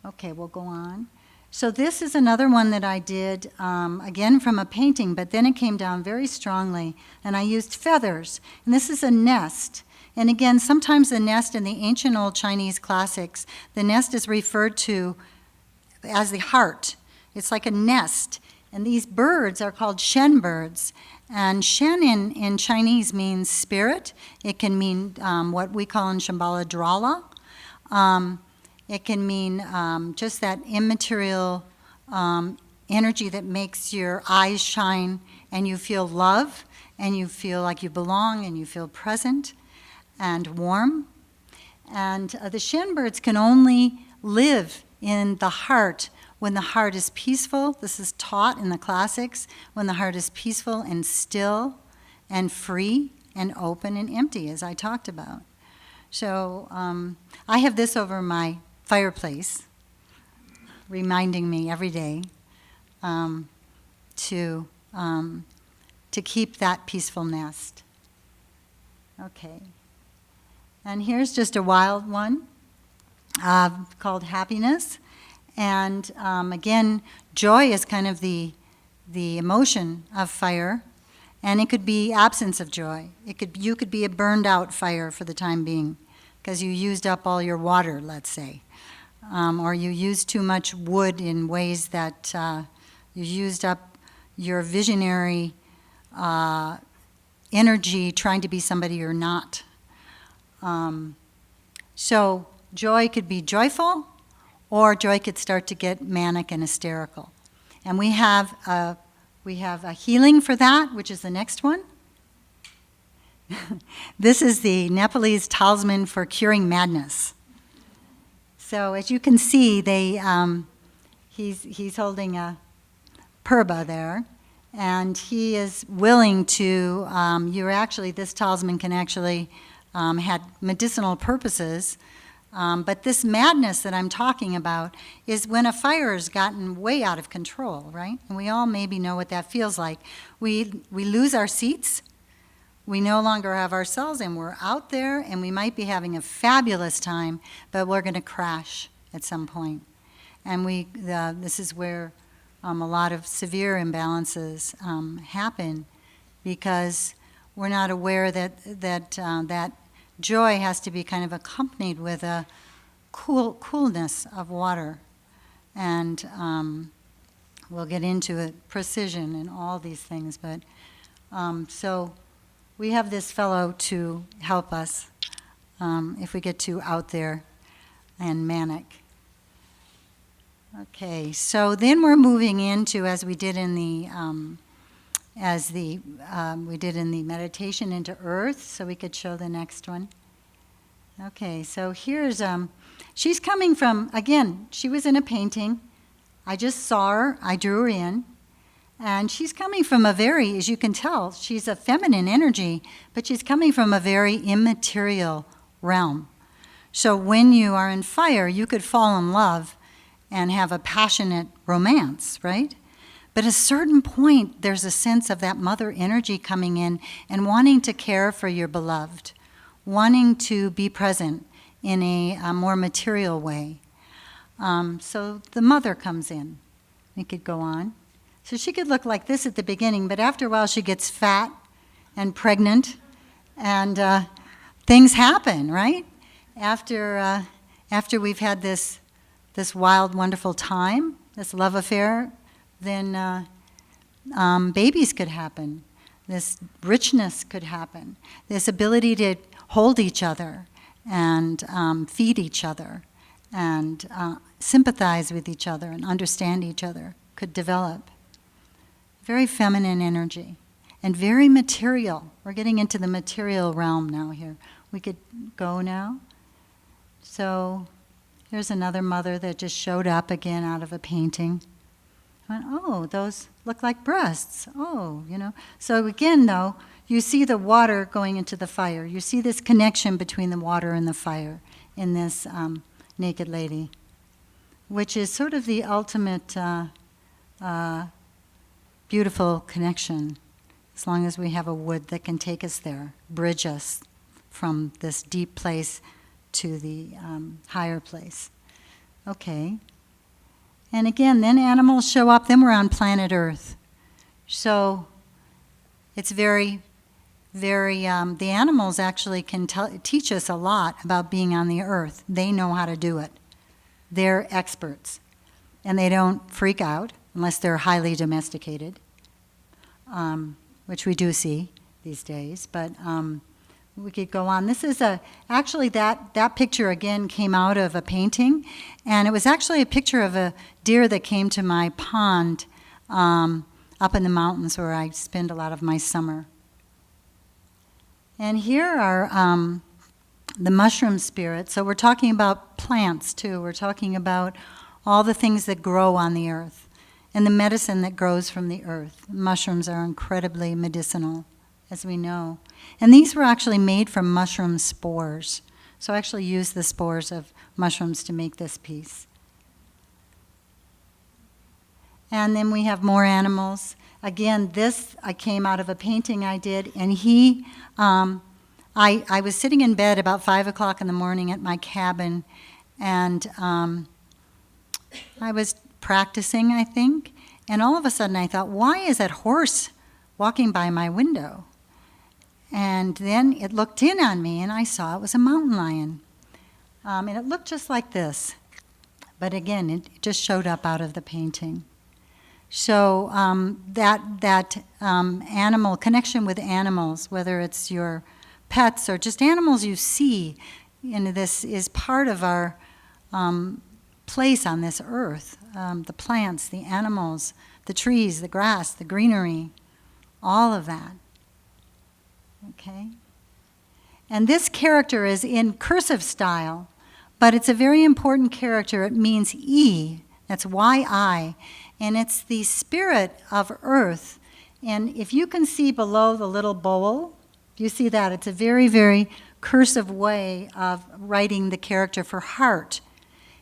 Okay, we'll go on. So this is another one that I did, again from a painting, but then it came down very strongly, and I used feathers. And this is a nest. And again, sometimes the nest in the ancient old Chinese classics, the nest is referred to as the heart. It's like a nest. And these birds are called shen birds. And shen in Chinese means spirit. It can mean what we call in Shambhala drala. It can mean just that immaterial energy that makes your eyes shine and you feel love and you feel like you belong and you feel present and warm. And the shen birds can only live in the heart when the heart is peaceful. This is taught in the classics. When the heart is peaceful and still and free and open and empty, as I talked about. So I have this over my fireplace, reminding me every day to keep that peaceful nest. Okay. And here's just a wild one called happiness. And again, joy is kind of the emotion of fire, and it could be absence of joy. You could be a burned out fire for the time being because you used up all your water, let's say, or you used too much wood in ways that you used up your visionary energy trying to be somebody you're not. So joy could be joyful, or joy could start to get manic and hysterical. And we have a healing for that, which is the next one. This is the Nepalese talisman for curing madness. So as you can see, he's holding a purba there, and he is willing to. This talisman can actually had medicinal purposes. But this madness that I'm talking about is when a fire has gotten way out of control, right? And we all maybe know what that feels like. We lose our seats. We no longer have ourselves, and we're out there, and we might be having a fabulous time, but we're going to crash at some point. And this is where a lot of severe imbalances happen because we're not aware that joy has to be kind of accompanied with a coolness of water. And we'll get into it, precision and all these things. But so we have this fellow to help us if we get too out there and manic. Okay, so then we're moving into, as we did in the meditation, into earth. So we could show the next one. Okay, so here's she's coming from, again, she was in a painting. I just saw her, I drew her in, and she's coming from a very, as you can tell, she's a feminine energy, but she's coming from a very immaterial realm. So when you are in fire, you could fall in love and have a passionate romance, right? But at a certain point, there's a sense of that mother energy coming in and wanting to care for your beloved, wanting to be present in a more material way. So the mother comes in. We could go on. So she could look like this at the beginning, but after a while she gets fat and pregnant, and things happen, right? After we've had this wild, wonderful time, this love affair, then babies could happen. This richness could happen. This ability to hold each other and feed each other and sympathize with each other and understand each other could develop. Very feminine energy and very material. We're getting into the material realm now here. We could go now. So here's another mother that just showed up again out of a painting. I went, oh, those look like breasts. Oh, you know. So again, though, you see the water going into the fire. You see this connection between the water and the fire in this naked lady, which is sort of the ultimate beautiful connection, as long as we have a wood that can take us there, bridge us from this deep place to the higher place. Okay. And again, then animals show up, then we're on planet Earth. So it's very, very, the animals actually can teach us a lot about being on the Earth. They know how to do it. They're experts. And they don't freak out unless they're highly domesticated, which we do see these days. But we could go on. This is actually that picture again came out of a painting, and it was actually a picture of a deer that came to my pond up in the mountains where I spend a lot of my summer. And here are the mushroom spirits. So we're talking about plants too. We're talking about all the things that grow on the earth and the medicine that grows from the earth. Mushrooms are incredibly medicinal, as we know. And these were actually made from mushroom spores. So I actually used the spores of mushrooms to make this piece. And then we have more animals. Again, this I came out of a painting I did, and I was sitting in bed about 5 o'clock in the morning at my cabin, and I was practicing, I think, and all of a sudden I thought, why is that horse walking by my window? And then it looked in on me, and I saw it was a mountain lion. And it looked just like this. But again, it just showed up out of the painting. So that animal, connection with animals, whether it's your pets or just animals you see, this is part of our place on this earth. The plants, the animals, the trees, the grass, the greenery, all of that. Okay? And this character is in cursive style, but it's a very important character. It means E, that's Y-I, and it's the spirit of earth. And if you can see below the little bowl, you see that? It's a very, very cursive way of writing the character for heart.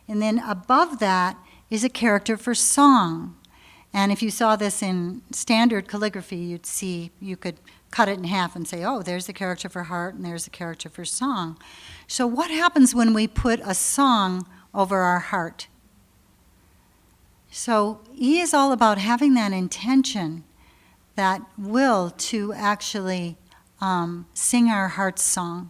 And then above that is a character for song. And if you saw this in standard calligraphy, you'd see, you could cut it in half and say, oh, there's the character for heart and there's the character for song. So what happens when we put a song over our heart? So E is all about having that intention, that will to actually sing our heart's song.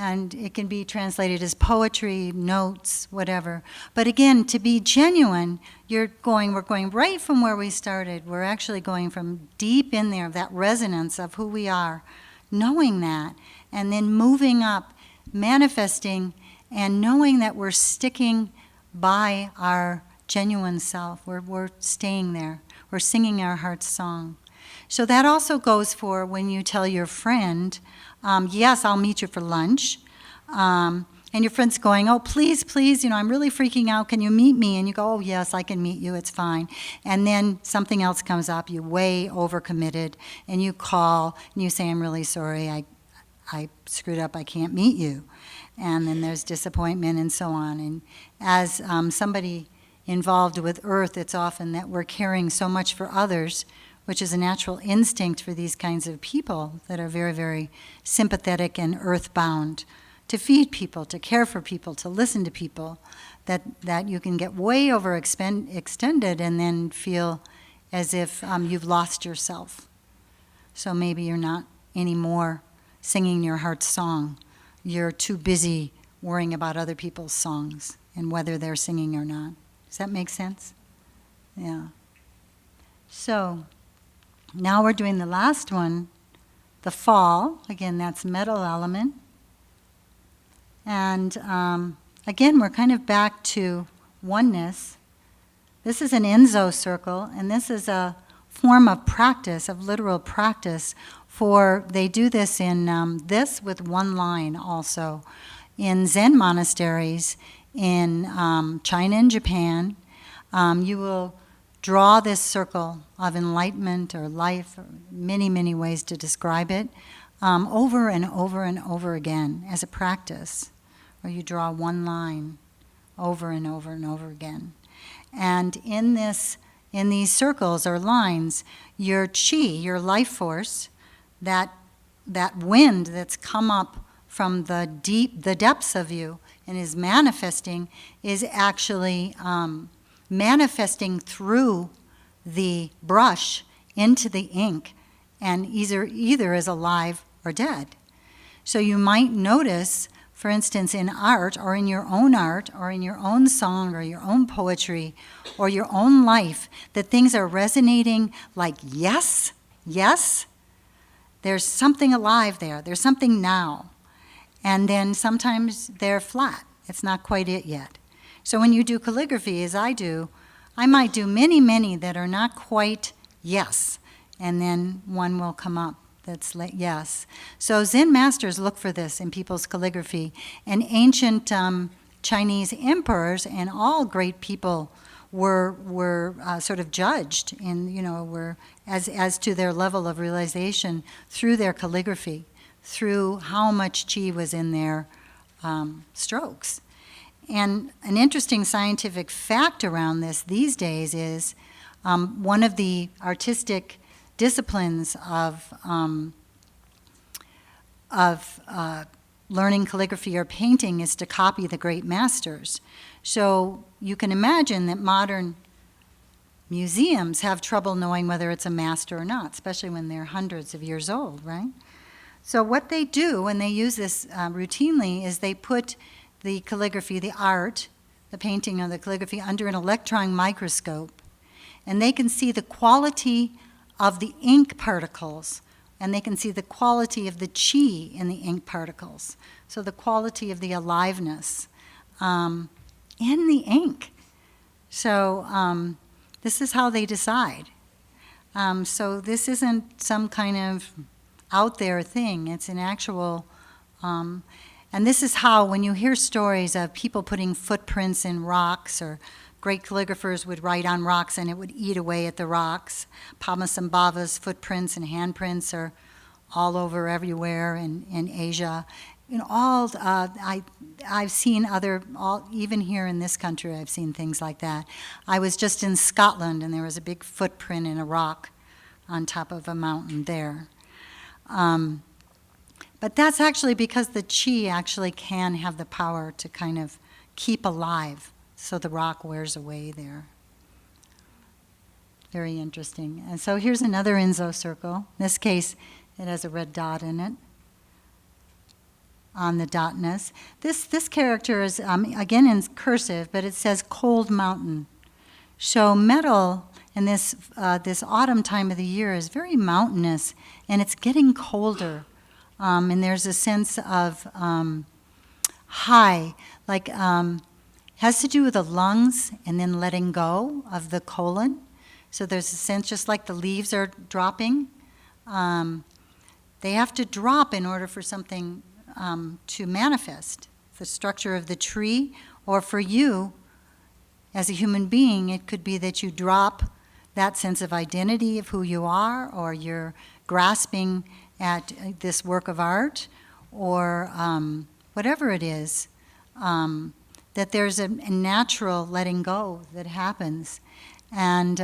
And it can be translated as poetry, notes, whatever. But again, to be genuine, we're going right from where we started. We're actually going from deep in there, that resonance of who we are, knowing that, and then moving up, manifesting, and knowing that we're sticking by our genuine self. We're staying there. We're singing our heart's song. So that also goes for when you tell your friend, yes, I'll meet you for lunch. And your friend's going, oh, please, I'm really freaking out. Can you meet me? And you go, oh, yes, I can meet you. It's fine. And then something else comes up. You way overcommitted. And you call, and you say, I'm really sorry. I screwed up. I can't meet you. And then there's disappointment and so on. And as somebody involved with earth, it's often that we're caring so much for others, which is a natural instinct for these kinds of people that are very, very sympathetic and earthbound, to feed people, to care for people, to listen to people, that you can get way overextended and then feel as if you've lost yourself. So maybe you're not anymore singing your heart's song. You're too busy worrying about other people's songs and whether they're singing or not. Does that make sense? Yeah. So now we're doing the last one, the fall. Again, that's metal element. And again, we're kind of back to oneness. This is an Enzo circle, and this is a form of practice, of literal practice. They do this in this with one line also. In Zen monasteries in China and Japan, you will draw this circle of enlightenment or life, or many, many ways to describe it, over and over and over again as a practice, where you draw one line over and over and over again. And in these circles or lines, your chi, your life force, that wind that's come up from the depths of you and is manifesting, is actually manifesting through the brush into the ink, and either is alive or dead. So you might notice, for instance, in art or in your own song or your own poetry or your own life, that things are resonating like yes, yes. There's something alive there. There's something now. And then sometimes they're flat. It's not quite it yet. So when you do calligraphy, as I do, I might do many, many that are not quite yes. And then one will come up that's like yes. So Zen masters look for this in people's calligraphy. And ancient Chinese emperors and all great people were sort of judged were as to their level of realization through their calligraphy, through how much chi was in their strokes. And an interesting scientific fact around this these days is one of the artistic disciplines of learning calligraphy or painting is to copy the great masters. So you can imagine that modern museums have trouble knowing whether it's a master or not, especially when they're hundreds of years old, right? So what they do, and they use this routinely, is they put the calligraphy, the art, the painting or the calligraphy under an electron microscope, and they can see the quality of the ink particles, and they can see the quality of the chi in the ink particles. So the quality of the aliveness in the ink. So this is how they decide. So this isn't some kind of out there thing. It's an actual, and this is how, when you hear stories of people putting footprints in rocks, or great calligraphers would write on rocks and it would eat away at the rocks. Padmasambhava's footprints and handprints are all over everywhere in Asia. I've seen even here in this country, I've seen things like that. I was just in Scotland, and there was a big footprint in a rock on top of a mountain there. But that's actually because the chi actually can have the power to kind of keep alive, so the rock wears away there. Very interesting. And so here's another Enzo circle. In this case, it has a red dot in it. on the datnas. This character is, again in cursive, but it says cold mountain. So metal in this autumn time of the year is very mountainous, and it's getting colder. And there's a sense of high, like has to do with the lungs and then letting go of the colon. So there's a sense, just like the leaves are dropping, they have to drop in order for something to manifest. The structure of the tree, or for you, as a human being, it could be that you drop that sense of identity of who you are, or you're grasping at this work of art, or whatever it is, that there's a natural letting go that happens. And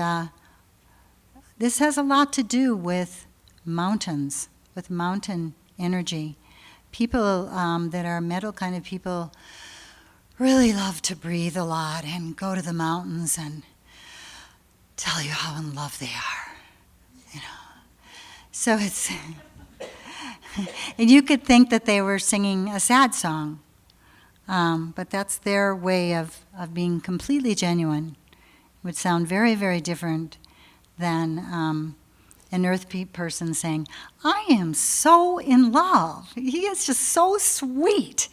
this has a lot to do with mountains, with mountain energy. People that are metal kind of people really love to breathe a lot and go to the mountains and tell you how in love they are, you know. So it's, and you could think that they were singing a sad song, but that's their way of being completely genuine. It would sound very, very different than an earth person saying, I am so in love. He is just so sweet.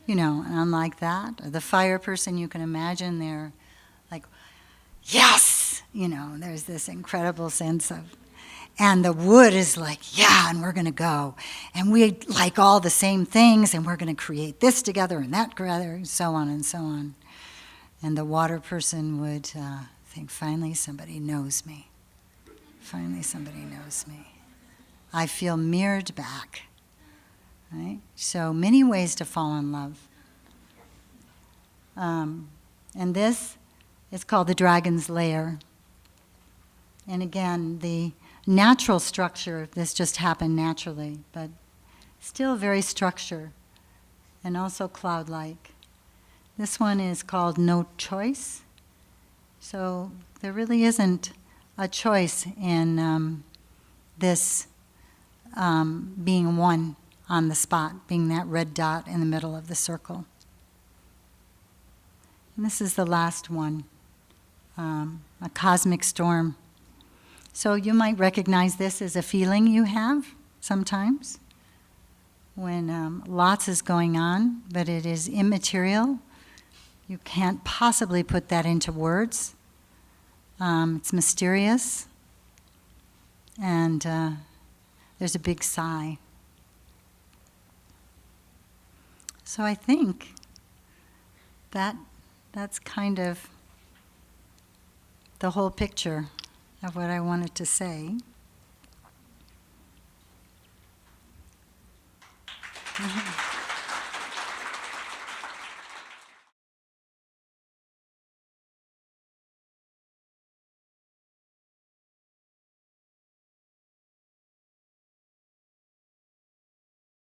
You know, and unlike that, or the fire person, you can imagine they're like, yes! You know, there's this incredible sense of, and the wood is like, yeah, and we're going to go. And we like all the same things, and we're going to create this together and that together, and so on and so on. And the water person would think, finally somebody knows me. Finally somebody knows me. I feel mirrored back. Right? So many ways to fall in love. And this is called the dragon's lair. And again, the natural structure, this just happened naturally, but still very structured and also cloud-like. This one is called No Choice. So there really isn't a choice in this being one on the spot, being that red dot in the middle of the circle. And this is the last one, a cosmic storm. So you might recognize this as a feeling you have sometimes when lots is going on, but it is immaterial. You can't possibly put that into words. It's mysterious, and there's a big sigh. So I think that's kind of the whole picture of what I wanted to say. Mm-hmm.